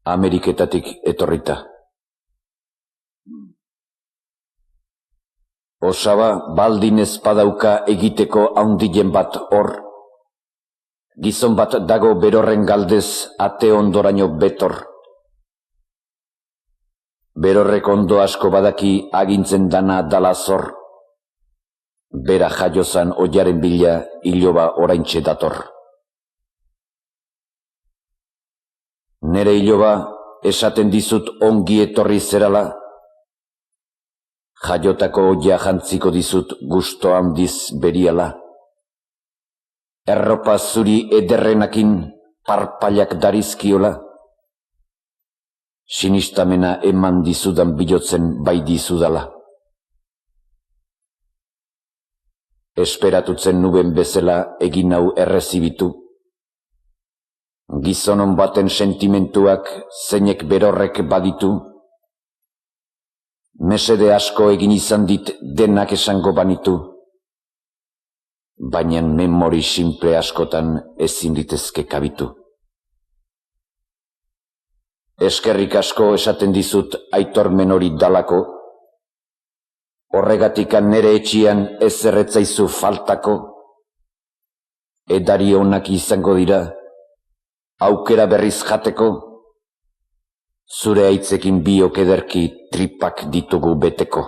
Ameriketatik etorrita. Osaba baldin ezpadauka egiteko haundien bat hor. Gizon bat dago berorren galdez ate ondoraino betor. Berorrek ondo asko badaki agintzen dana dala zor. Bera jaiozan oiaren bila iloba oraintxe dator. Nere iloba esaten dizut ongi etorri zerala. Jaiotako oia jantziko dizut gusto handiz beriala. Erropa zuri ederrenakin parpailak darizkiola. Sinistamena eman dizudan bilotzen bai dizudala. Esperatutzen nuben bezala egin hau errezibitu. Gizonon baten sentimentuak zeinek berorrek baditu. Mesede asko egin izan dit denak esango banitu. Baina memori simple askotan ezin ditezke kabitu. Eskerrik asko esaten dizut aitormen hori dalako. Horregatikan nere etxian ez erretzaizu faltako. Edari onak izango dira, aukera berriz jateko. Zure haitzekin biok ederki tripak ditugu beteko.